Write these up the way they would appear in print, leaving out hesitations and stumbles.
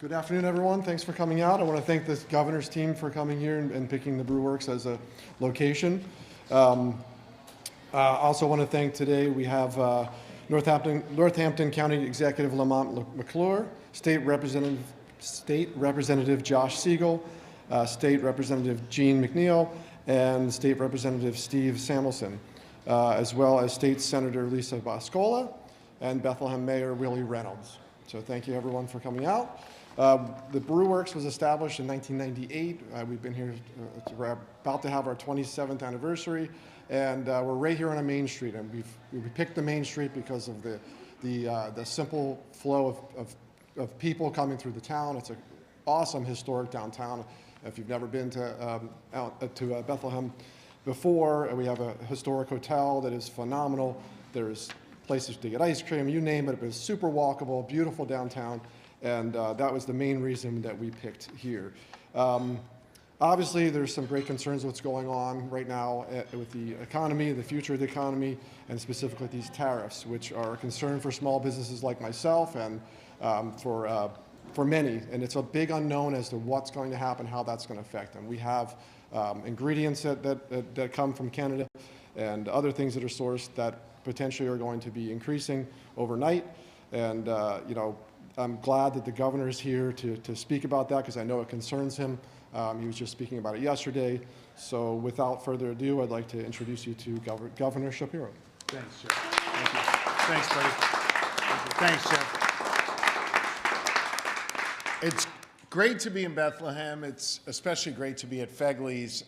Good afternoon, everyone. Thanks for coming out. I want to thank the governor's team for coming here and picking the Brew Works as a location. I also want to thank today, we have Northampton County Executive Lamont McClure, State Representative Josh Siegel, State Representative Gene McNeil, and State Representative Steve Samuelson, as well as State Senator Lisa Boscola and Bethlehem Mayor Willie Reynolds. So thank you everyone for coming out. The Brew Works was established in 1998. We've been here, we're about to have our 27th anniversary, and we're right here on a main street. And we picked the main street because of the simple flow of people coming through the town. It's an awesome historic downtown. If you've never been to Bethlehem before, we have a historic hotel that is phenomenal. There's places to get ice cream, you name it. It was super walkable, beautiful downtown, and that was the main reason that we picked here. Obviously, there's some great concerns with what's going on right now with the economy, the future of the economy, and specifically these tariffs, which are a concern for small businesses like myself and for many. And it's a big unknown as to what's going to happen, how that's going to affect them. We have ingredients that come from Canada and other things that are sourced that potentially are going to be increasing overnight. And I'm glad that the governor is here to speak about that, because I know it concerns him. He was just speaking about it yesterday. So without further ado, I'd like to introduce you to Governor Shapiro. Thanks, Jeff. Thank you. Thanks, buddy. Thanks, Jeff. It's great to be in Bethlehem. It's especially great to be at Fegley's.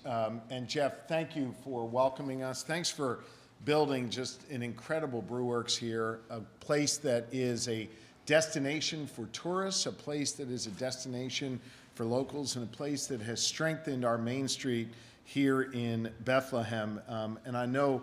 And Jeff, thank you for welcoming us. Thanks for building just an incredible Brew Works here, a place that is a destination for tourists, a place that is a destination for locals, and a place that has strengthened our main street here in Bethlehem. And I know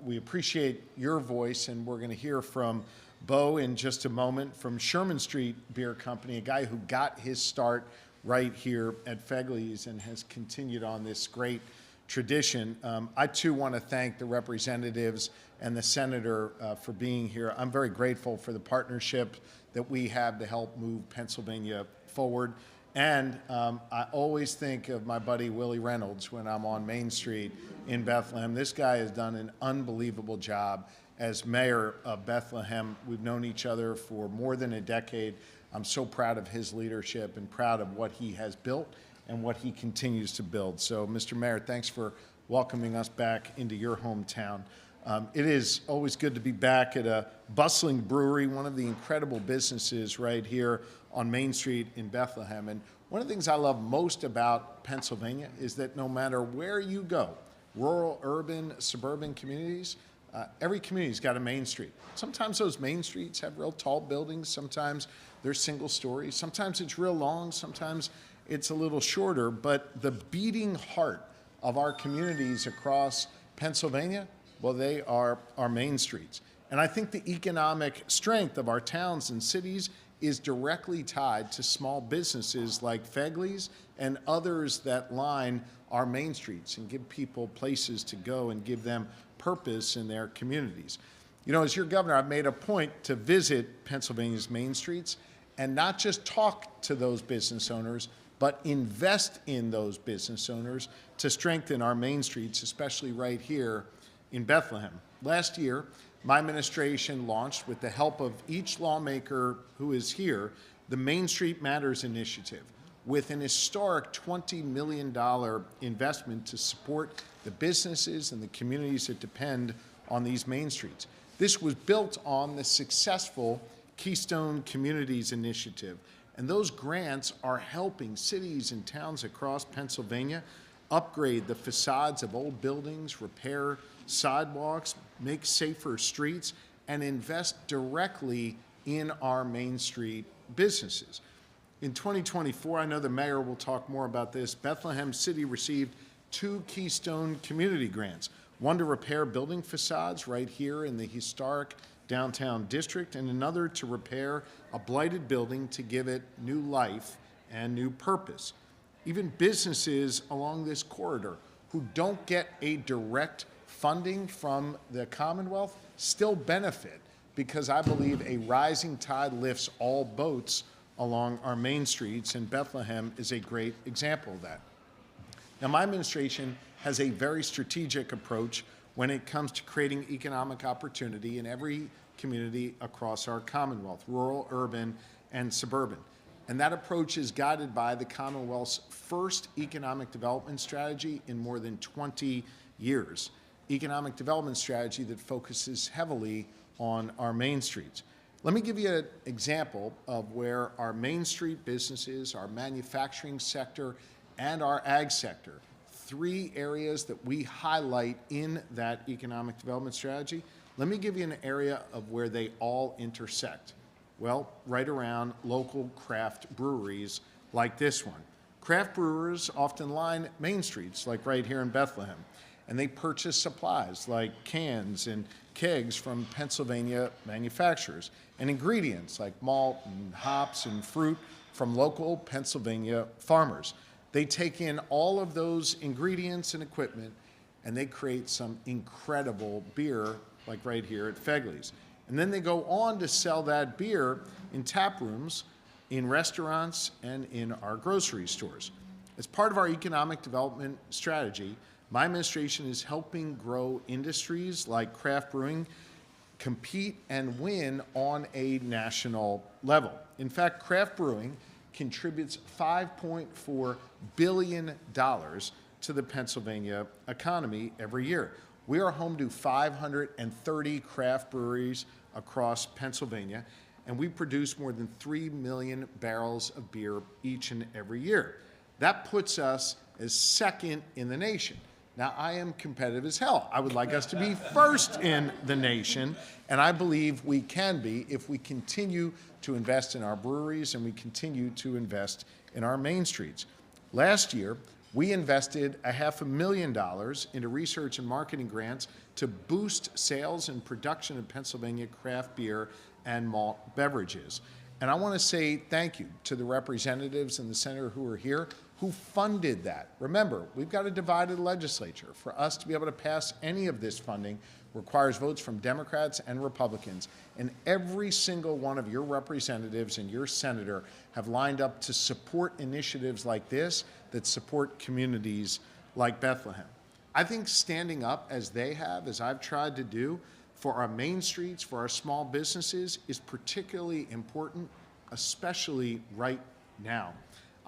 we appreciate your voice, and we're gonna hear from Bo in just a moment from Sherman Street Beer Company, a guy who got his start right here at Fegley's and has continued on this great tradition. I too want to thank the representatives and the senator for being here. I'm very grateful for the partnership that we have to help move Pennsylvania forward. And I always think of my buddy Willie Reynolds when I'm on Main Street in Bethlehem. This guy has done an unbelievable job as mayor of Bethlehem. We've known each other for more than a decade. I'm so proud of his leadership and proud of what he has built and what he continues to build. So, Mr. Mayor, thanks for welcoming us back into your hometown. It is always good to be back at a bustling brewery, one of the incredible businesses right here on Main Street in Bethlehem. And one of the things I love most about Pennsylvania is that no matter where you go, rural, urban, suburban communities, every community's got a main street. Sometimes those main streets have real tall buildings. Sometimes they're single stories. Sometimes it's real long. Sometimes it's a little shorter. But the beating heart of our communities across Pennsylvania, well, they are our main streets. And I think the economic strength of our towns and cities is directly tied to small businesses like Fegley's and others that line our main streets and give people places to go and give them purpose in their communities. You know, as your governor, I've made a point to visit Pennsylvania's main streets and not just talk to those business owners, but invest in those business owners to strengthen our main streets, especially right here in Bethlehem. Last year, my administration launched, with the help of each lawmaker who is here, the Main Street Matters Initiative, with an historic $20 million investment to support the businesses and the communities that depend on these main streets. This was built on the successful Keystone Communities Initiative, and those grants are helping cities and towns across Pennsylvania upgrade the facades of old buildings, repair sidewalks, make safer streets, and invest directly in our Main Street businesses. In 2024, I know the mayor will talk more about this, Bethlehem City received 2 Keystone Community grants, one to repair building facades right here in the historic downtown district, and another to repair a blighted building to give it new life and new purpose. Even businesses along this corridor who don't get a direct funding from the Commonwealth still benefit, because I believe a rising tide lifts all boats along our main streets, and Bethlehem is a great example of that. Now, my administration has a very strategic approach when it comes to creating economic opportunity in every community across our Commonwealth, rural, urban, and suburban. And that approach is guided by the Commonwealth's first economic development strategy in more than 20 years. Economic development strategy that focuses heavily on our main streets. Let me give you an example of where our main street businesses, our manufacturing sector, and our ag sector, three areas that we highlight in that economic development strategy. Let me give you an area of where they all intersect. Well, right around local craft breweries like this one. Craft brewers often line main streets, like right here in Bethlehem, and they purchase supplies like cans and kegs from Pennsylvania manufacturers, and ingredients like malt and hops and fruit from local Pennsylvania farmers. They take in all of those ingredients and equipment, and they create some incredible beer, like right here at Fegley's. And then they go on to sell that beer in tap rooms, in restaurants, and in our grocery stores. As part of our economic development strategy, my administration is helping grow industries like craft brewing compete and win on a national level. In fact, craft brewing contributes $5.4 billion to the Pennsylvania economy every year. We are home to 530 craft breweries across Pennsylvania, and we produce more than 3 million barrels of beer each and every year. That puts us as second in the nation. Now, I am competitive as hell. I would like us to be first in the nation, and I believe we can be if we continue to invest in our breweries and we continue to invest in our main streets. Last year, we invested $500,000 into research and marketing grants to boost sales and production of Pennsylvania craft beer and malt beverages. And I want to say thank you to the representatives in the Senate who are here who funded that. Remember, we've got a divided legislature. For us to be able to pass any of this funding requires votes from Democrats and Republicans. And every single one of your representatives and your senator have lined up to support initiatives like this that support communities like Bethlehem. I think standing up as they have, as I've tried to do, for our main streets, for our small businesses, is particularly important, especially right now.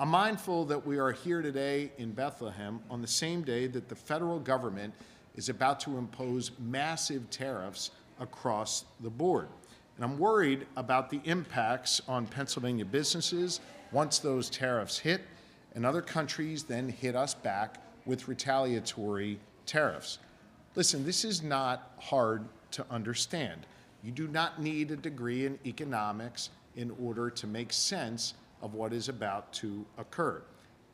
I'm mindful that we are here today in Bethlehem on the same day that the federal government is about to impose massive tariffs across the board. And I'm worried about the impacts on Pennsylvania businesses once those tariffs hit, and other countries then hit us back with retaliatory tariffs. Listen, this is not hard to understand. You do not need a degree in economics in order to make sense of what is about to occur.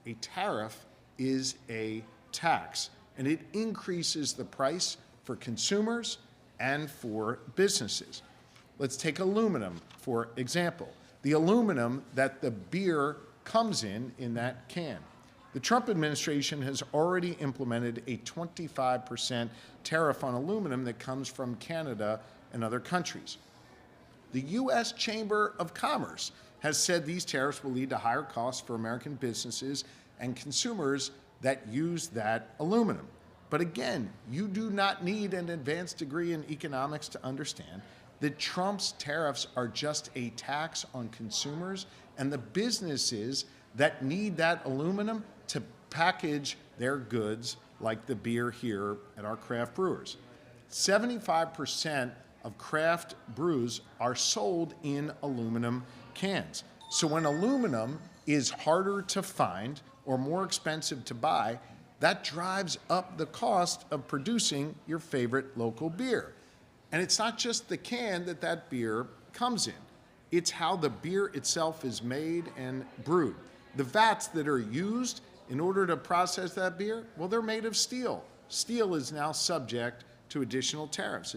A tariff is a tax, and it increases the price for consumers and for businesses. Let's take aluminum, for example. The aluminum that the beer comes in that can. The Trump administration has already implemented a 25% tariff on aluminum that comes from Canada and other countries. The U.S. Chamber of Commerce has said these tariffs will lead to higher costs for American businesses and consumers that use that aluminum. But again, you do not need an advanced degree in economics to understand that Trump's tariffs are just a tax on consumers and the businesses that need that aluminum to package their goods, like the beer here at our craft brewers. 75% of craft brews are sold in aluminum cans. So when aluminum is harder to find or more expensive to buy, that drives up the cost of producing your favorite local beer. And it's not just the can that beer comes in. It's how the beer itself is made and brewed. The vats that are used in order to process that beer, well, they're made of steel. Steel is now subject to additional tariffs,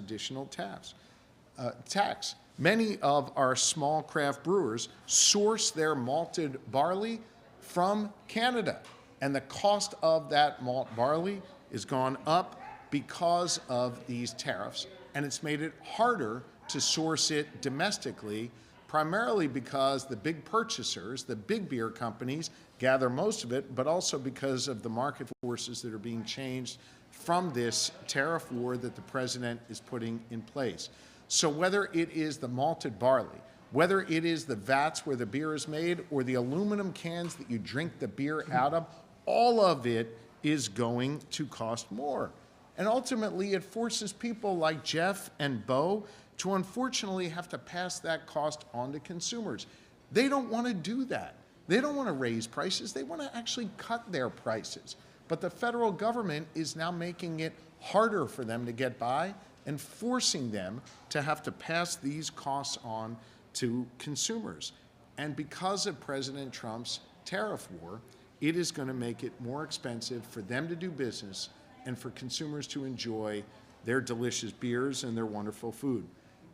tax. Many of our small craft brewers source their malted barley from Canada, and the cost of that malt barley has gone up because of these tariffs, and it's made it harder to source it domestically primarily because the big purchasers, the big beer companies, gather most of it, but also because of the market forces that are being changed from this tariff war that the president is putting in place. So whether it is the malted barley, whether it is the vats where the beer is made, or the aluminum cans that you drink the beer out of, all of it is going to cost more. And ultimately, it forces people like Jeff and Bo to unfortunately have to pass that cost on to consumers. They don't want to do that. They don't want to raise prices. They want to actually cut their prices. But the federal government is now making it harder for them to get by and forcing them to have to pass these costs on to consumers. And because of President Trump's tariff war, it is going to make it more expensive for them to do business and for consumers to enjoy their delicious beers and their wonderful food.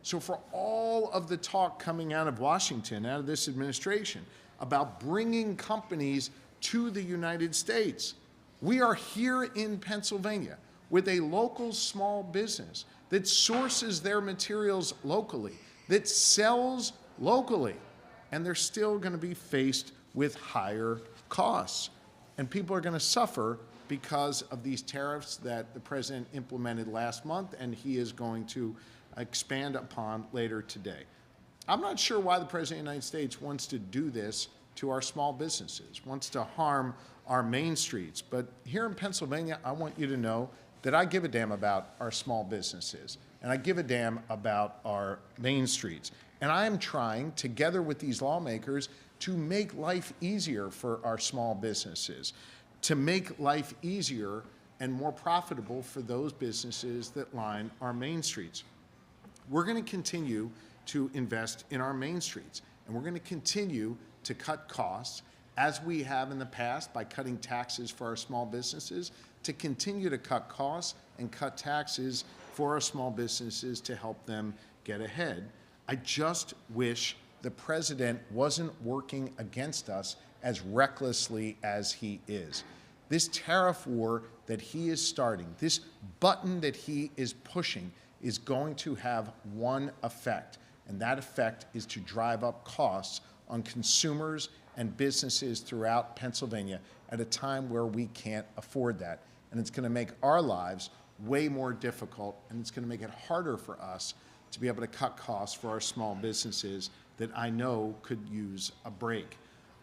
So for all of the talk coming out of Washington, out of this administration, about bringing companies to the United States, we are here in Pennsylvania with a local small business that sources their materials locally, that sells locally, and they're still going to be faced with higher costs. And people are going to suffer because of these tariffs that the president implemented last month and he is going to expand upon later today. I'm not sure why the president of the United States wants to do this to our small businesses, wants to harm our main streets. But here in Pennsylvania, I want you to know that I give a damn about our small businesses, and I give a damn about our main streets. And I am trying, together with these lawmakers, to make life easier for our small businesses, to make life easier and more profitable for those businesses that line our main streets. We're going to continue to invest in our main streets, and we're going to continue to cut costs, as we have in the past by cutting taxes for our small businesses, to continue to cut costs and cut taxes for our small businesses to help them get ahead. I just wish the president wasn't working against us as recklessly as he is. This tariff war that he is starting, this button that he is pushing, is going to have one effect, and that effect is to drive up costs on consumers and businesses throughout Pennsylvania at a time where we can't afford that. And it's going to make our lives way more difficult, and it's going to make it harder for us to be able to cut costs for our small businesses that I know could use a break.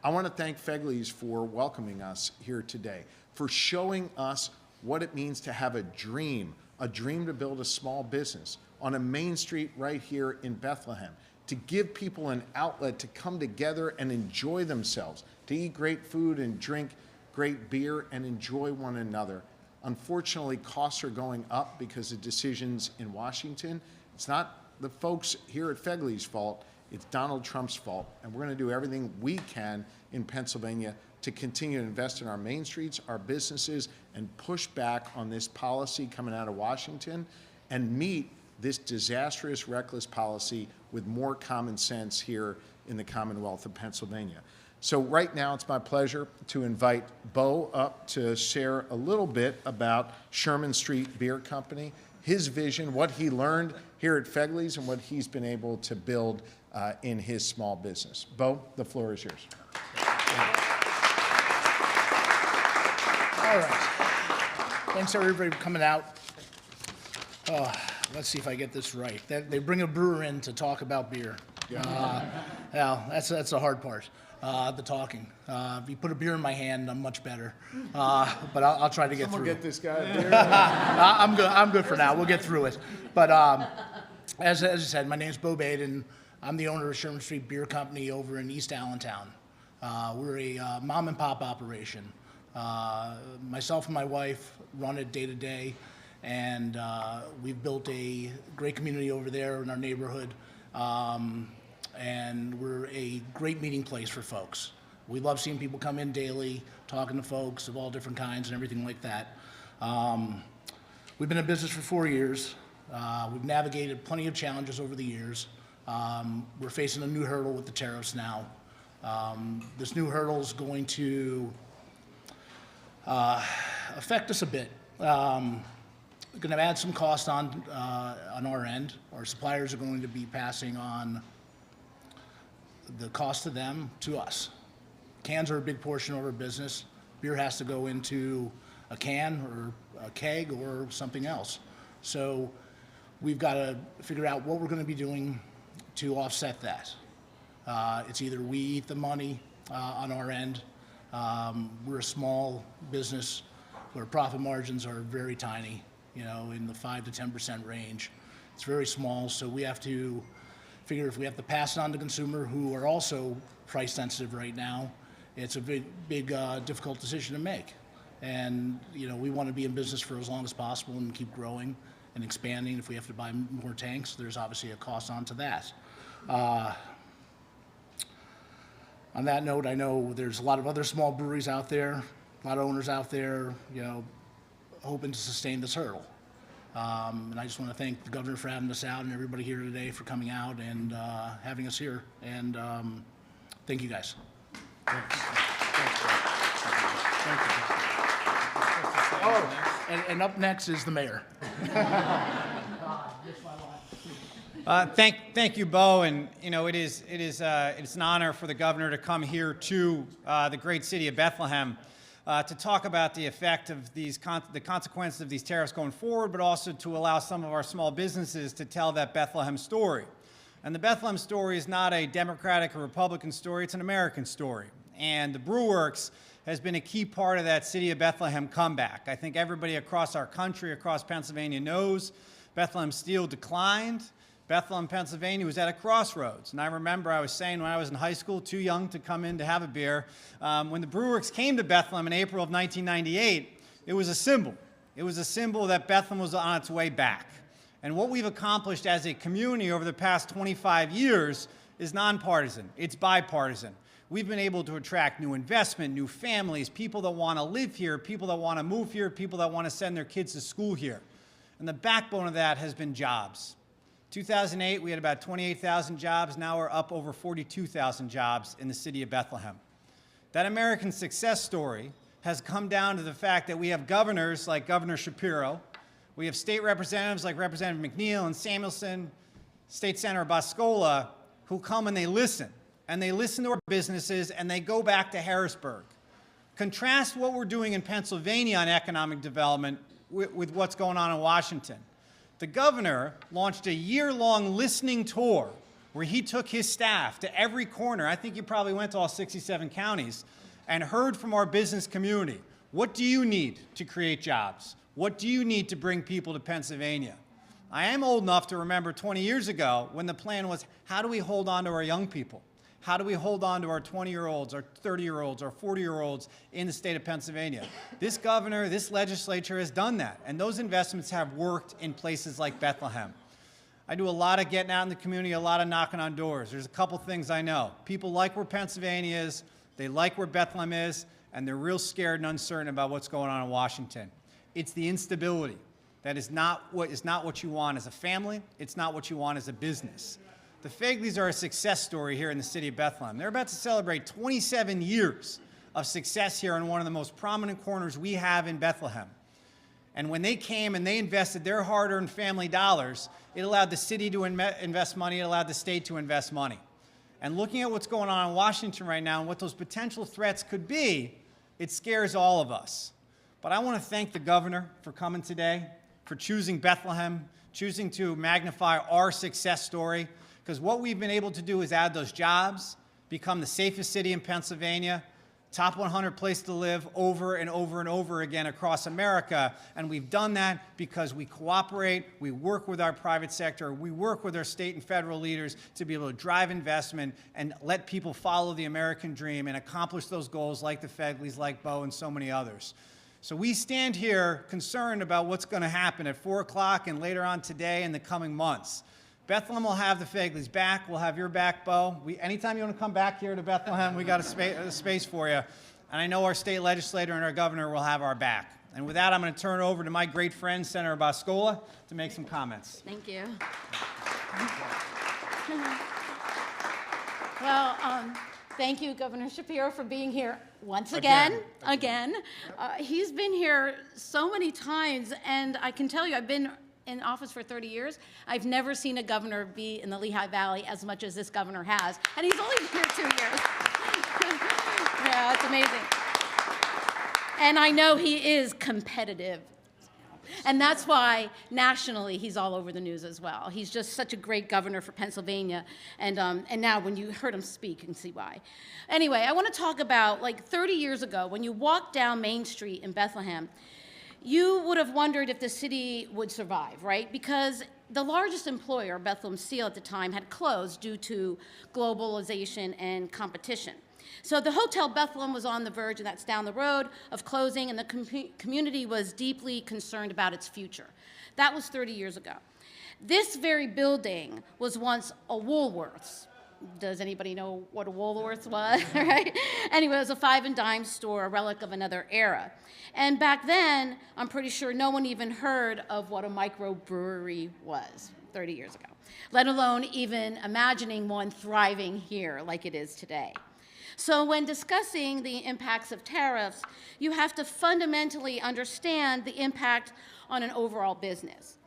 I want to thank Fegley's for welcoming us here today, for showing us what it means to have a dream to build a small business on a main street right here in Bethlehem, to give people an outlet to come together and enjoy themselves, to eat great food and drink great beer and enjoy one another. Unfortunately, costs are going up because of decisions in Washington. It's not the folks here at Fegley's fault, it's Donald Trump's fault. And we're going to do everything we can in Pennsylvania to continue to invest in our main streets, our businesses, and push back on this policy coming out of Washington and meet this disastrous, reckless policy with more common sense here in the Commonwealth of Pennsylvania. So right now, it's my pleasure to invite Bo up to share a little bit about Sherman Street Beer Company, his vision, what he learned here at Fegley's, and what he's been able to build in his small business. Bo, the floor is yours. All right. Thanks, everybody, for coming out. Let's see if I get this right. They bring a brewer in to talk about beer. Yeah, that's the hard part, the talking. If you put a beer in my hand, I'm much better. But I'll try to get through. Get this guy a beer. I'm good for now. We'll get through it. But as I said, my name's Bo Baden. I'm the owner of Sherman Street Beer Company over in East Allentown. We're a mom and pop operation. Myself and my wife run it day to day, and we've built a great community over there in our neighborhood, and we're a great meeting place for folks. We love seeing people come in daily, talking to folks of all different kinds and everything like that. We've been in business for 4 years. We've navigated plenty of challenges over the years. We're facing a new hurdle with the tariffs now. This new hurdle is going to affect us a bit. Going to add some cost on our end. Our suppliers are going to be passing on the cost to them, to us. Cans are a big portion of our business. Beer has to go into a can or a keg or something else. So we've got to figure out what we're going to be doing to offset that. It's either we eat the money on our end. We're a small business where profit margins are very tiny, you know, in the 5 to 10% range. It's very small, so we have to figure if we have to pass it on to consumer who are also price sensitive right now. It's a big, difficult decision to make. And, you know, we want to be in business for as long as possible and keep growing and expanding. If we have to buy more tanks, there's obviously a cost onto that. On that note, I know there's a lot of other small breweries out there, a lot of owners out there, you know, hoping to sustain this hurdle. And I just want to thank the governor for having us out and everybody here today for coming out and having us here. And thank you guys. Oh, and up next is the mayor. Thank you, Bo, and you know it's an honor for the governor to come here to the great city of Bethlehem to talk about the effect of the consequences of these tariffs going forward, but also to allow some of our small businesses to tell that Bethlehem story. And the Bethlehem story is not a Democratic or Republican story; it's an American story. And the Brew Works has been a key part of that city of Bethlehem comeback. I think everybody across our country, across Pennsylvania, knows Bethlehem steel declined. Bethlehem, Pennsylvania was at a crossroads. And I remember I was saying when I was in high school, too young to come in to have a beer, when the Brew Works came to Bethlehem in April of 1998, it was a symbol. It was a symbol that Bethlehem was on its way back. And what we've accomplished as a community over the past 25 years is nonpartisan. It's bipartisan. We've been able to attract new investment, new families, people that want to live here, people that want to move here, people that want to send their kids to school here. And the backbone of that has been jobs. 2008, we had about 28,000 jobs. Now we're up over 42,000 jobs in the city of Bethlehem. That American success story has come down to the fact that we have governors like Governor Shapiro. We have state representatives like Representative McNeil and Samuelson, State Senator Boscola, who come and they listen. And they listen to our businesses, and they go back to Harrisburg. Contrast what we're doing in Pennsylvania on economic development with what's going on in Washington. The governor launched a year-long listening tour where he took his staff to every corner. I think you probably went to all 67 counties and heard from our business community. What do you need to create jobs? What do you need to bring people to Pennsylvania? I am old enough to remember 20 years ago when the plan was, how do we hold on to our young people? How do we hold on to our 20-year-olds, our 30-year-olds, our 40-year-olds in the state of Pennsylvania? This governor, this legislature has done that, and those investments have worked in places like Bethlehem. I do a lot of getting out in the community, a lot of knocking on doors. There's a couple things I know. People like where Pennsylvania is, they like where Bethlehem is, and they're real scared and uncertain about what's going on in Washington. It's the instability. That is not what you want as a family. It's not what you want as a business. The Fegleys are a success story here in the city of Bethlehem. They're about to celebrate 27 years of success here in one of the most prominent corners we have in Bethlehem. And when they came and they invested their hard-earned family dollars, it allowed the city to invest money, it allowed the state to invest money. And looking at what's going on in Washington right now and what those potential threats could be, it scares all of us. But I want to thank the governor for coming today, for choosing Bethlehem, choosing to magnify our success story. Because what we've been able to do is add those jobs, become the safest city in Pennsylvania, top 100 place to live over and over and over again across America. And we've done that because we cooperate, we work with our private sector, we work with our state and federal leaders to be able to drive investment and let people follow the American dream and accomplish those goals like the Fegleys, like Bo, and so many others. So we stand here concerned about what's going to happen at 4 o'clock and later on today and the coming months. Bethlehem will have the Fegleys back. We'll have your back, Bo. Anytime you want to come back here to Bethlehem, we got a space for you. And I know our state legislator and our governor will have our back. And with that, I'm going to turn it over to my great friend, Senator Boscola, to make some comments. Thank you. Well, thank you, Governor Shapiro, for being here once again. He's been here so many times, and I can tell you, I've been in office for 30 years, I've never seen a governor be in the Lehigh Valley as much as this governor has, and he's only been here 2 years. Yeah, it's amazing. And I know he is competitive. And that's why nationally he's all over the news as well. He's just such a great governor for Pennsylvania. And now when you heard him speak, you can see why. Anyway, I want to talk about like 30 years ago, when you walked down Main Street in Bethlehem, you would have wondered if the city would survive, right? Because the largest employer, Bethlehem Steel at the time, had closed due to globalization and competition. So the Hotel Bethlehem was on the verge, and that's down the road, of closing, and the community was deeply concerned about its future. That was 30 years ago. This very building was once a Woolworths. Does anybody know what a Woolworths was? Right? Anyway, it was a 5 and dime store, a relic of another era. And back then, I'm pretty sure no one even heard of what a microbrewery was 30 years ago, let alone even imagining one thriving here like it is today. So when discussing the impacts of tariffs, you have to fundamentally understand the impact on an overall business.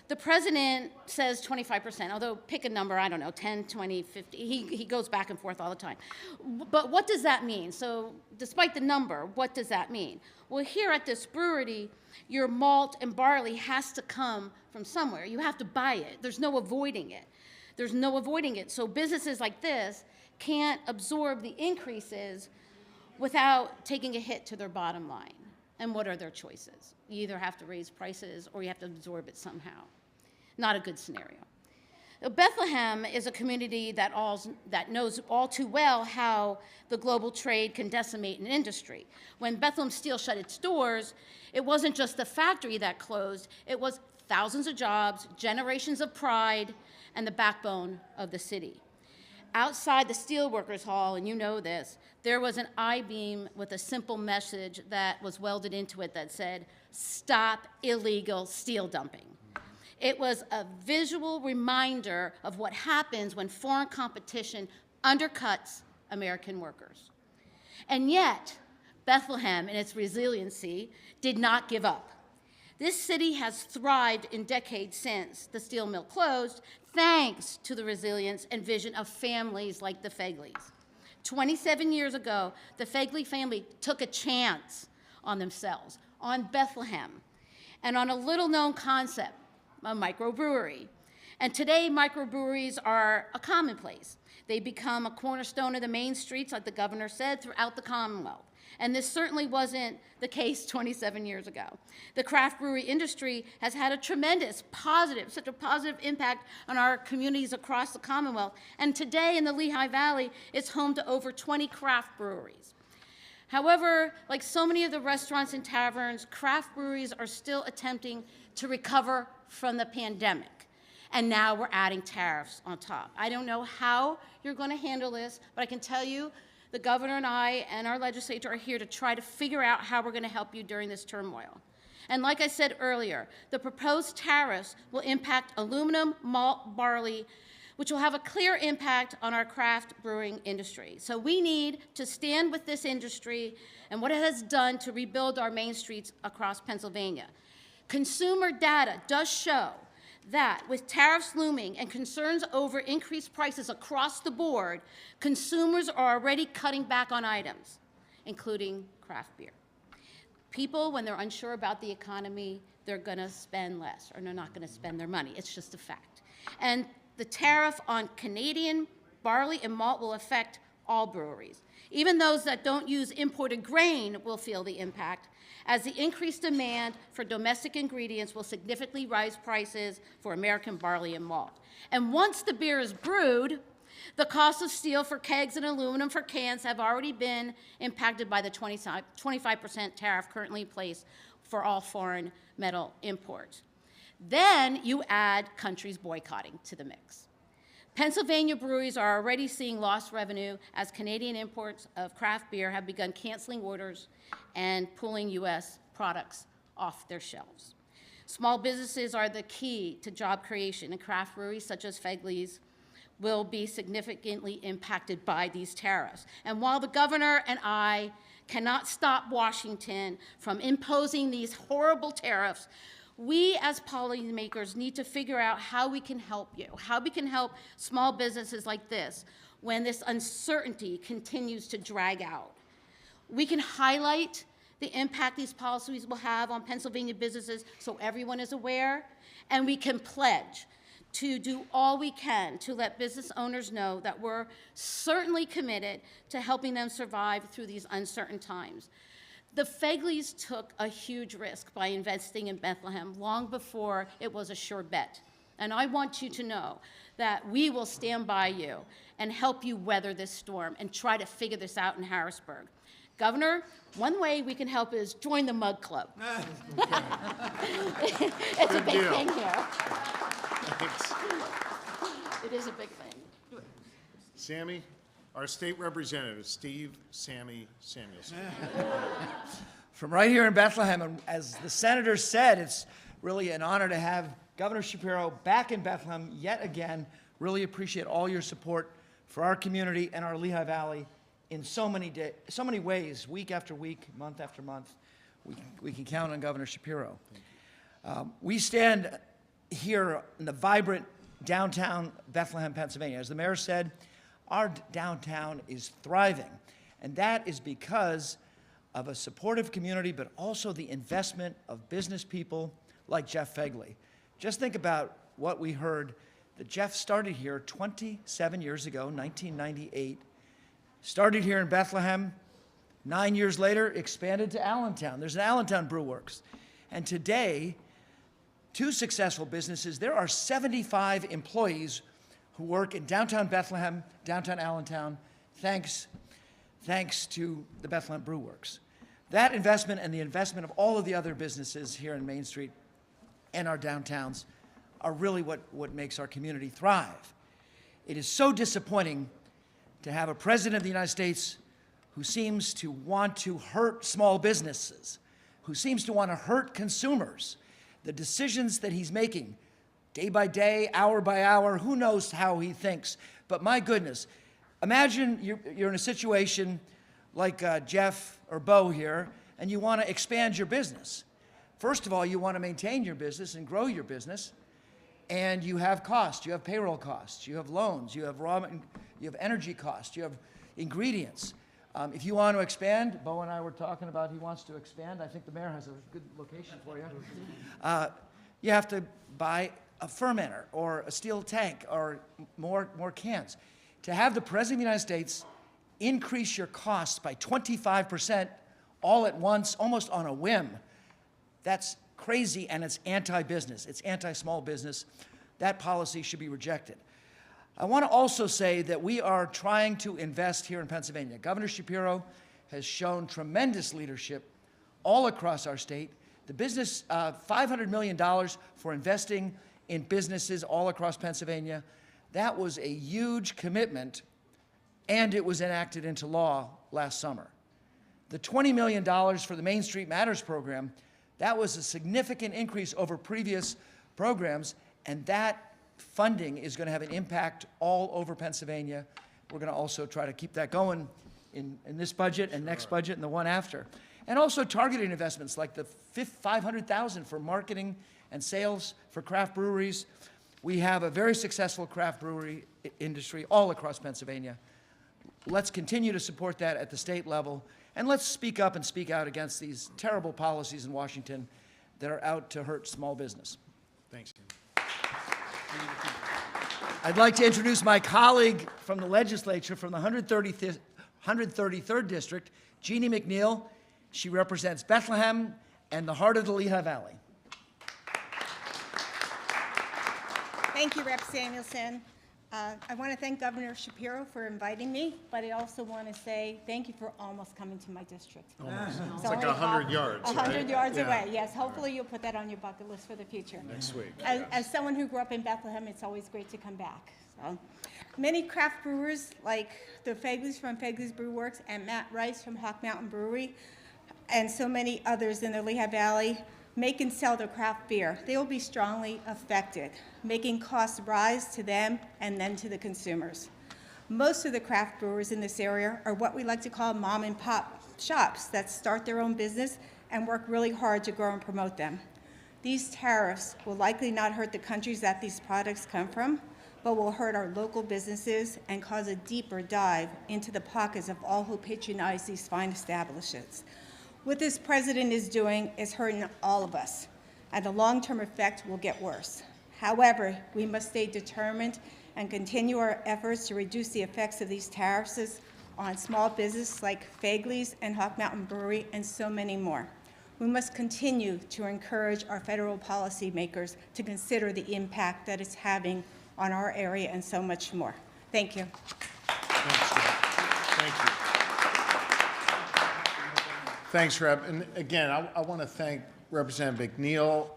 The president says 25%, although pick a number, I don't know, 10, 20, 50. He goes back and forth all the time. But what does that mean? So despite the number, what does that mean? Well, here at this brewery, your malt and barley has to come from somewhere. You have to buy it. There's no avoiding it. There's no avoiding it. So businesses like this can't absorb the increases without taking a hit to their bottom line. And what are their choices? You either have to raise prices or you have to absorb it somehow. Not a good scenario. Bethlehem is a community that knows all too well how the global trade can decimate an industry. When Bethlehem Steel shut its doors, it wasn't just the factory that closed, it was thousands of jobs, generations of pride, and the backbone of the city. Outside the Steelworkers Hall, and you know this, there was an I-beam with a simple message that was welded into it that said, "Stop illegal steel dumping." It was a visual reminder of what happens when foreign competition undercuts American workers. And yet, Bethlehem, in its resiliency, did not give up. This city has thrived in decades since the steel mill closed, thanks to the resilience and vision of families like the Fegleys. 27 years ago, the Fegley family took a chance on themselves, on Bethlehem, and on a little-known concept, a microbrewery. And today, microbreweries are a commonplace. They become a cornerstone of the main streets, like the governor said, throughout the Commonwealth. And this certainly wasn't the case 27 years ago. The craft brewery industry has had a tremendous such a positive impact on our communities across the Commonwealth. And today in the Lehigh Valley, it's home to over 20 craft breweries. However, like so many of the restaurants and taverns, craft breweries are still attempting to recover from the pandemic. And now we're adding tariffs on top. I don't know how you're going to handle this, but I can tell you the governor and I and our legislature are here to try to figure out how we're going to help you during this turmoil. And like I said earlier, the proposed tariffs will impact aluminum, malt, barley, which will have a clear impact on our craft brewing industry. So we need to stand with this industry and what it has done to rebuild our main streets across Pennsylvania. Consumer data does show that with tariffs looming and concerns over increased prices across the board, consumers are already cutting back on items, including craft beer. People, when they're unsure about the economy, they're going to spend less, or they're not going to spend their money. It's just a fact. And the tariff on Canadian barley and malt will affect all breweries. Even those that don't use imported grain will feel the impact, as the increased demand for domestic ingredients will significantly rise prices for American barley and malt. And once the beer is brewed, the cost of steel for kegs and aluminum for cans have already been impacted by the 25% tariff currently in place for all foreign metal imports. Then you add countries boycotting to the mix. Pennsylvania breweries are already seeing lost revenue as Canadian imports of craft beer have begun canceling orders and pulling U.S. products off their shelves. Small businesses are the key to job creation, and craft breweries such as Fegley's will be significantly impacted by these tariffs. And while the governor and I cannot stop Washington from imposing these horrible tariffs, We as policymakers need to figure out how we can help you, how we can help small businesses like this when this uncertainty continues to drag out. We can highlight the impact these policies will have on Pennsylvania businesses so everyone is aware, and we can pledge to do all we can to let business owners know that we're certainly committed to helping them survive through these uncertain times. The Fegleys took a huge risk by investing in Bethlehem long before it was a sure bet. And I want you to know that we will stand by you and help you weather this storm and try to figure this out in Harrisburg. Governor, one way we can help is join the Mug Club. It's a big thing here. It is a big thing. Sammy, our state representative, Steve Sammy Samuelson. From right here in Bethlehem, and as the senator said, it's really an honor to have Governor Shapiro back in Bethlehem yet again. Really appreciate all your support for our community and our Lehigh Valley in so many ways, week after week, month after month. We can count on Governor Shapiro. We stand here in the vibrant downtown Bethlehem, Pennsylvania. As the mayor said, our downtown is thriving, and that is because of a supportive community, but also the investment of business people like Jeff Fegley. Just think about what we heard that Jeff started here 27 years ago, 1998, started here in Bethlehem, 9 years later, expanded to Allentown. There's an Allentown Brew Works. And today, two successful businesses, there are 75 employees who work in downtown Bethlehem, downtown Allentown, thanks to the Bethlehem Brew Works. That investment and the investment of all of the other businesses here in Main Street and our downtowns are really what makes our community thrive. It is so disappointing to have a president of the United States who seems to want to hurt small businesses, who seems to want to hurt consumers. The decisions that he's making, day by day, hour by hour, who knows how he thinks. But my goodness, imagine you're in a situation like Jeff or Bo here, and you want to expand your business. First of all, you want to maintain your business and grow your business, and you have costs. You have payroll costs. You have loans. You have you have energy costs. You have ingredients. If you want to expand, Bo and I were talking about he wants to expand. I think the mayor has a good location for you. You have to buy a fermenter or a steel tank or more cans. To have the President of the United States increase your costs by 25% all at once, almost on a whim, that's crazy, and it's anti-business. It's anti-small business. That policy should be rejected. I want to also say that we are trying to invest here in Pennsylvania. Governor Shapiro has shown tremendous leadership all across our state. The business, $500 million for investing in businesses all across Pennsylvania. That was a huge commitment, and it was enacted into law last summer. The $20 million for the Main Street Matters program, that was a significant increase over previous programs, and that funding is going to have an impact all over Pennsylvania. We're going to also try to keep that going in this budget and next budget and the one after. And also targeted investments like the $500,000 for marketing and sales for craft breweries. We have a very successful craft brewery industry all across Pennsylvania. Let's continue to support that at the state level, and let's speak up and speak out against these terrible policies in Washington that are out to hurt small business. Thanks, Tim. I'd like to introduce my colleague from the legislature from the 133rd District, Jeannie McNeil. She represents Bethlehem and the heart of the Lehigh Valley. Thank you, Rep. Samuelson. I want to thank Governor Shapiro for inviting me, but I also want to say thank you for almost coming to my district. It's like 100 yards, 100 yards Yeah. away, yes. Hopefully you'll put that on your bucket list for the future. Next week. As someone who grew up in Bethlehem, it's always great to come back. So, many craft brewers, like the Fegleys from Fegley's Brew Works and Matt Rice from Hawk Mountain Brewery, and so many others in the Lehigh Valley, make and sell their craft beer. They will be strongly affected, making costs rise to them and then to the consumers. Most of the craft brewers in this area are what we like to call mom and pop shops that start their own business and work really hard to grow and promote them. These tariffs will likely not hurt the countries that these products come from, but will hurt our local businesses and cause a deeper dive into the pockets of all who patronize these fine establishments. What this president is doing is hurting all of us, and the long-term effect will get worse. However, we must stay determined and continue our efforts to reduce the effects of these tariffs on small business like Fegley's and Hawk Mountain Brewery and so many more. We must continue to encourage our federal policymakers to consider the impact that it's having on our area and so much more. Thank you. Thanks, Rep. Thank you. Thanks, Rep. And again, I want to thank Representative McNeil.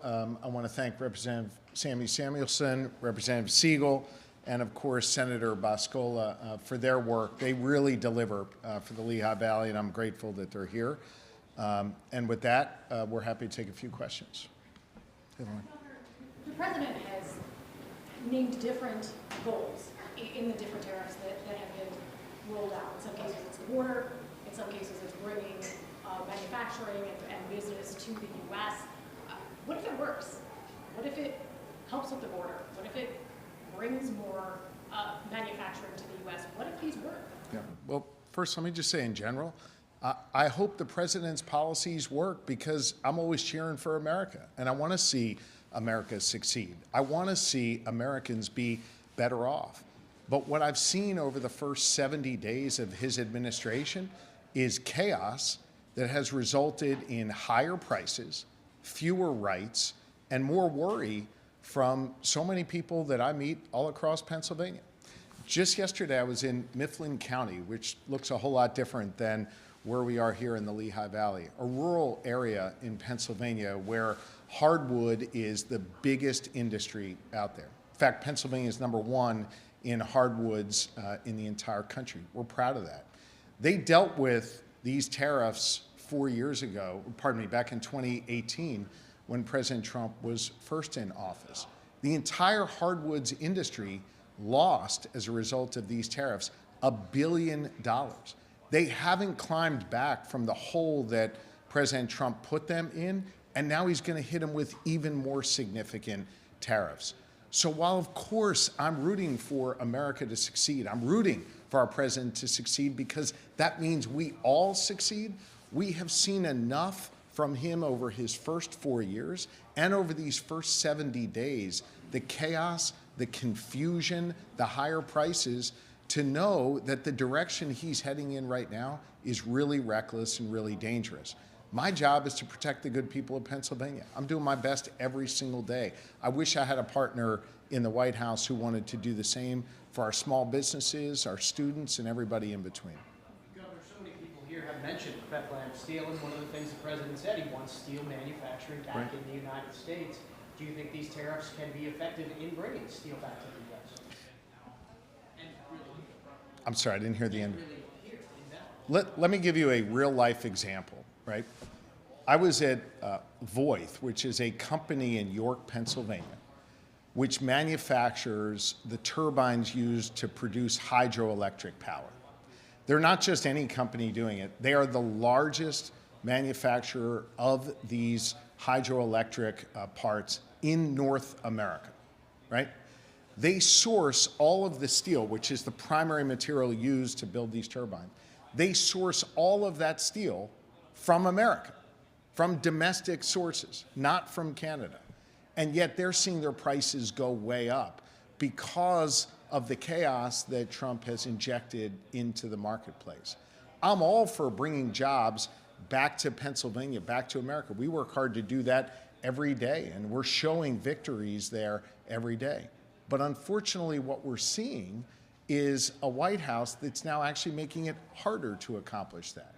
I want to thank Representative Sammy Samuelson, Representative Siegel, and of course, Senator Boscola for their work. They really deliver for the Lehigh Valley, and I'm grateful that they're here. And with that, we're happy to take a few questions. The president has named different goals in the different tariffs that have been rolled out. In some cases, it's the border. In some cases, it's bringing manufacturing and business to the U.S. What if it works? What if it helps with the border? What if it brings more manufacturing to the U.S.? What if these work? Yeah. Well, first, let me just say in general, I hope the president's policies work because I'm always cheering for America, and I want to see America succeed. I want to see Americans be better off. But what I've seen over the first 70 days of his administration is chaos that has resulted in higher prices, fewer rights, and more worry from so many people that I meet all across Pennsylvania. Just yesterday, I was in Mifflin County, which looks a whole lot different than where we are here in the Lehigh Valley, a rural area in Pennsylvania where hardwood is the biggest industry out there. In fact, Pennsylvania is #1 in hardwoods in the entire country. We're proud of that. They dealt with these tariffs 4 years ago, back in 2018, when President Trump was first in office. The entire hardwoods industry lost, as a result of these tariffs, $1 billion. They haven't climbed back from the hole that President Trump put them in, and now he's going to hit them with even more significant tariffs. So while, of course, I'm rooting for America to succeed, I'm rooting for our president to succeed because that means we all succeed. We have seen enough from him over his first 4 years and over these first 70 days, the chaos, the confusion, the higher prices, to know that the direction he's heading in right now is really reckless and really dangerous. My job is to protect the good people of Pennsylvania. I'm doing my best every single day. I wish I had a partner in the White House who wanted to do the same for our small businesses, our students, and everybody in between. Governor, so many people here have mentioned Bethlehem Steel, and one of the things the president said, he wants steel manufacturing back in the United States. Do you think these tariffs can be effective in bringing steel back to the U.S.? I'm sorry, I didn't hear the end. Let me give you a real life example, right? I was at Voith, which is a company in York, Pennsylvania, which manufactures the turbines used to produce hydroelectric power. They're not just any company doing it. They are the largest manufacturer of these hydroelectric parts in North America, right? They source all of the steel, which is the primary material used to build these turbines. They source all of that steel from America, from domestic sources, not from Canada. And yet they're seeing their prices go way up because of the chaos that Trump has injected into the marketplace. I'm all for bringing jobs back to Pennsylvania, back to America. We work hard to do that every day, and we're showing victories there every day. But unfortunately, what we're seeing is a White House that's now actually making it harder to accomplish that.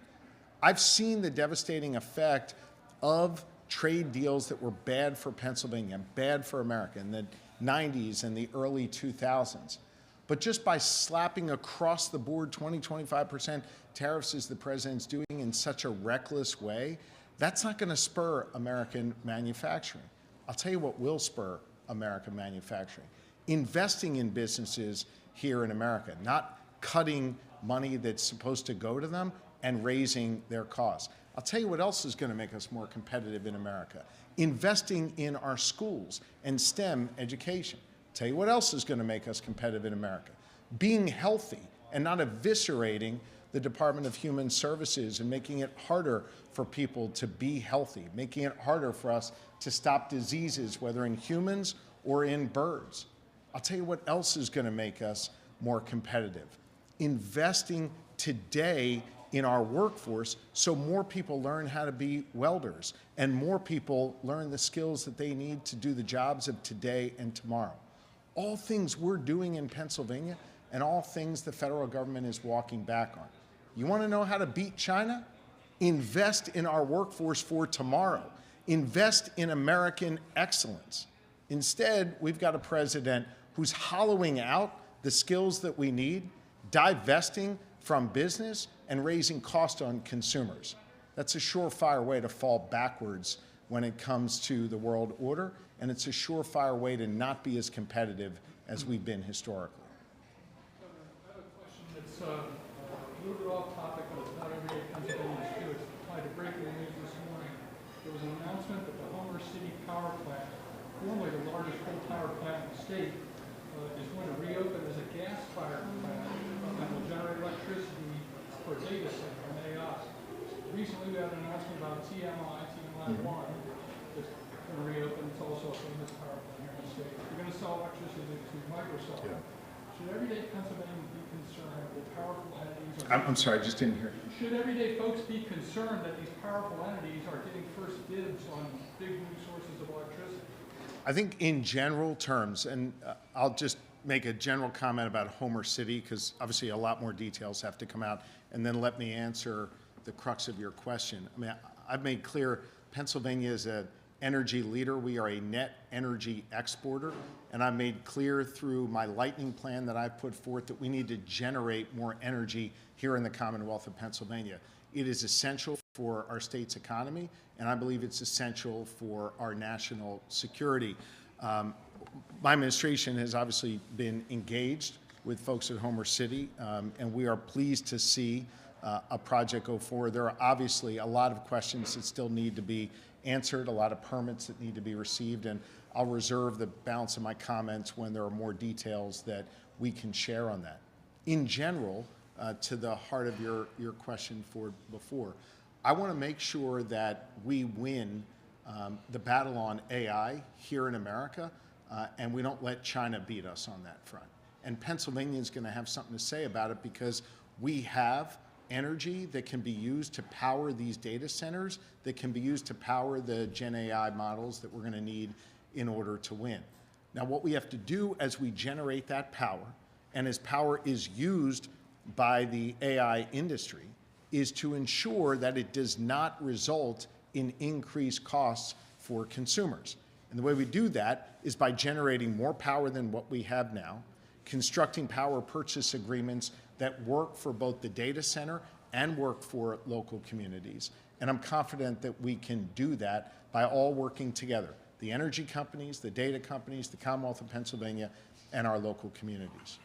I've seen the devastating effect of trade deals that were bad for Pennsylvania, bad for America in the 90s and the early 2000s. But just by slapping across the board 20-25% tariffs as the president's doing in such a reckless way, that's not going to spur American manufacturing. I'll tell you what will spur American manufacturing. Investing in businesses here in America, not cutting money that's supposed to go to them and raising their costs. I'll tell you what else is going to make us more competitive in America. Investing in our schools and STEM education. Tell you what else is going to make us competitive in America. Being healthy and not eviscerating the Department of Human Services and making it harder for people to be healthy, making it harder for us to stop diseases, whether in humans or in birds. I'll tell you what else is going to make us more competitive. Investing today in our workforce so more people learn how to be welders and more people learn the skills that they need to do the jobs of today and tomorrow. All things we're doing in Pennsylvania and all things the federal government is walking back on. You want to know how to beat China? Invest in our workforce for tomorrow. Invest in American excellence. Instead, we've got a president who's hollowing out the skills that we need, divesting from business, and raising cost on consumers. That's a surefire way to fall backwards when it comes to the world order, and it's a surefire way to not be as competitive as we've been historically. I have a question that's a little bit off topic, but it's not everyday Pennsylvanians do. It's tied to breaking news this morning. There was an announcement that the Homer City Power Plant, formerly the largest coal power plant in the state, is going to reopen as a gas-fired plant and will generate electricity for data center and AI. Recently, we had an announcement about TMI 1 that's going to reopen. It's also a famous power plant here in the state. You're going to sell electricity to Microsoft. Yeah. Should everyday Pennsylvanians be concerned that powerful entities are... I'm sorry, I just didn't hear you. Should everyday folks be concerned that these powerful entities are getting first dibs on big new sources of electricity? I think in general terms, and I'll just make a general comment about Homer City, because obviously a lot more details have to come out, and then let me answer the crux of your question. I mean, I've made clear Pennsylvania is an energy leader. We are a net energy exporter, and I've made clear through my lightning plan that I've put forth that we need to generate more energy here in the Commonwealth of Pennsylvania. It is essential for our state's economy, and I believe it's essential for our national security. My administration has obviously been engaged with folks at Homer City, and we are pleased to see a project go forward. There are obviously a lot of questions that still need to be answered, a lot of permits that need to be received, and I'll reserve the balance of my comments when there are more details that we can share on that. In general, to the heart of your question before, I want to make sure that we win the battle on AI here in America, and we don't let China beat us on that front. And Pennsylvania is going to have something to say about it because we have energy that can be used to power these data centers, that can be used to power the Gen AI models that we're going to need in order to win. Now, what we have to do as we generate that power, and as power is used by the AI industry, is to ensure that it does not result in increased costs for consumers. And the way we do that is by generating more power than what we have now, constructing power purchase agreements that work for both the data center and work for local communities. And I'm confident that we can do that by all working together, the energy companies, the data companies, the Commonwealth of Pennsylvania, and our local communities.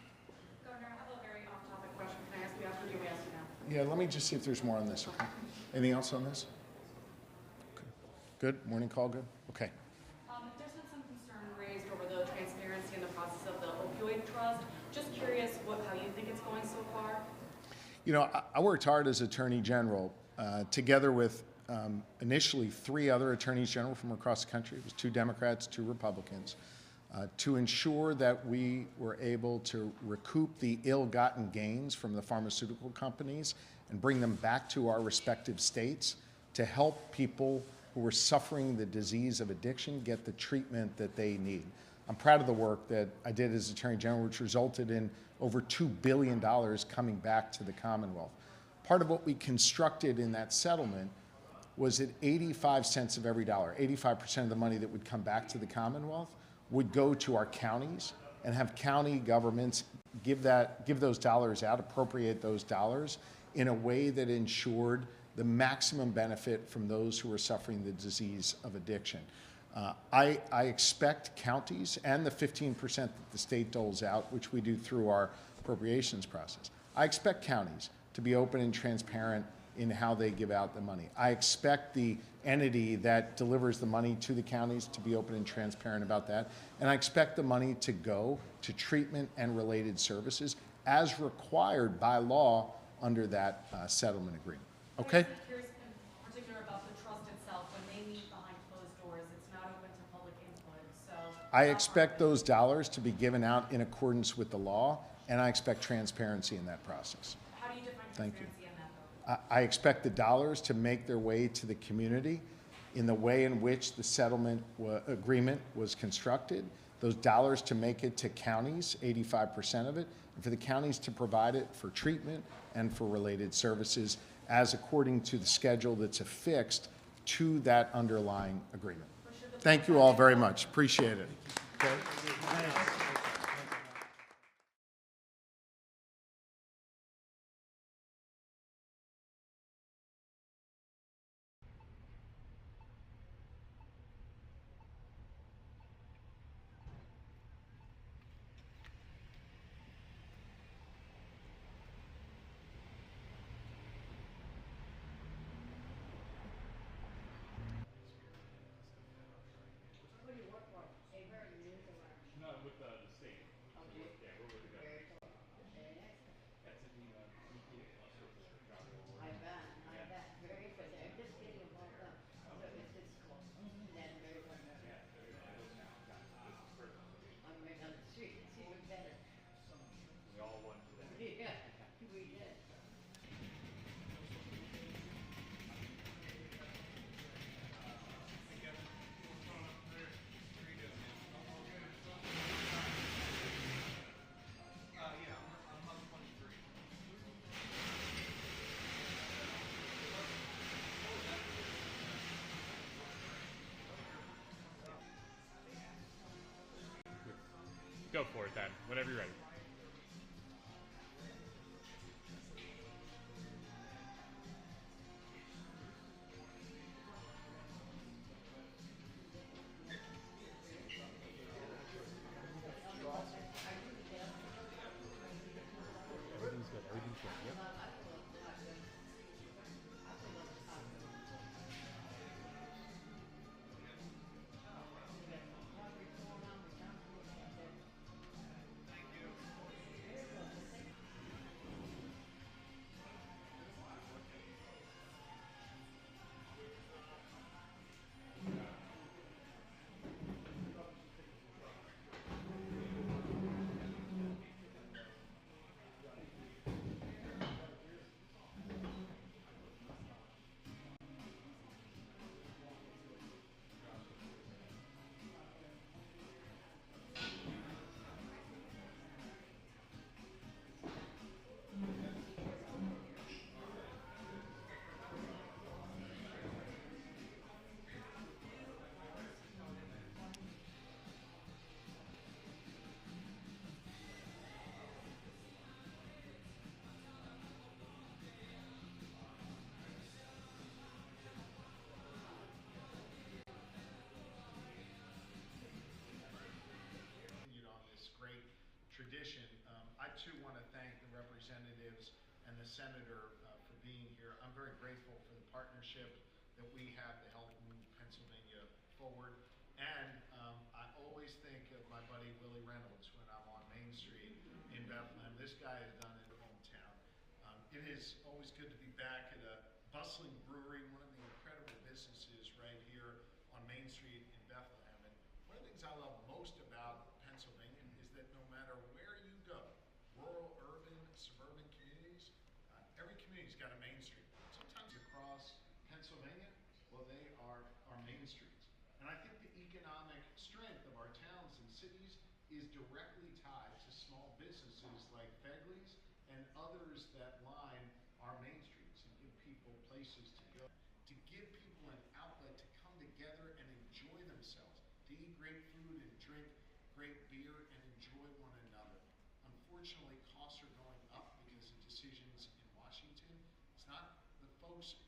Governor, I have a very off-topic question. Can I ask you after you ask you now? Yeah, let me just see if there's more on this, okay? Anything else on this? Okay. Good, morning call, good? Okay. There's been some concern raised over the transparency in the process of the opioid trust. Just curious how you think it's going so far? You know, I worked hard as Attorney General together with initially 3 other Attorneys General from across the country. It was 2 Democrats, 2 Republicans, to ensure that we were able to recoup the ill-gotten gains from the pharmaceutical companies and bring them back to our respective states to help people who were suffering the disease of addiction get the treatment that they need. I'm proud of the work that I did as Attorney General, which resulted in over $2 billion coming back to the Commonwealth. Part of what we constructed in that settlement was that 85 cents of every dollar, 85% of the money that would come back to the Commonwealth would go to our counties and have county governments give those dollars out, appropriate those dollars in a way that ensured the maximum benefit from those who are suffering the disease of addiction. I expect counties and the 15% that the state doles out, which we do through our appropriations process, I expect counties to be open and transparent in how they give out the money. I expect the entity that delivers the money to the counties to be open and transparent about that. And I expect the money to go to treatment and related services as required by law under that settlement agreement. Okay? I'm curious in particular about the trust itself. When they meet behind closed doors, it's not open to public input. So I expect those dollars to be given out in accordance with the law, and I expect transparency in that process. how do you define Thank you. transparency in that, though? I expect the dollars to make their way to the community in the way in which the settlement agreement was constructed. Those dollars to make it to counties, 85% of it, and for the counties to provide it for treatment and for related services as according to the schedule that's affixed to that underlying agreement. Thank you all very much. Appreciate it. Okay. Go for it then, whenever you're ready. Everything's good, everything's good, yep. Tradition. I too want to thank the representatives and the senator for being here. I'm very grateful for the partnership that we have to help move Pennsylvania forward. And I always think of my buddy Willie Reynolds when I'm on Main Street in Bethlehem. This guy has done it in hometown. It is always good to be back at a bustling brewery, one of the incredible businesses right here on Main Street in Bethlehem. And one of the things I love most about Pennsylvania is that no matter where you go, rural, urban, suburban communities, every community's got a Main Street. Sometimes across Pennsylvania, well, they are our Main Streets. And I think the economic strength of our towns and cities is directly tied to small businesses like Fegley's and others that line our Main Streets and give people places to go, to give people an outlet to come together and enjoy themselves, to eat great food and drink great beer and enjoy one another. Unfortunately, costs are going up because of decisions in Washington. It's not the folks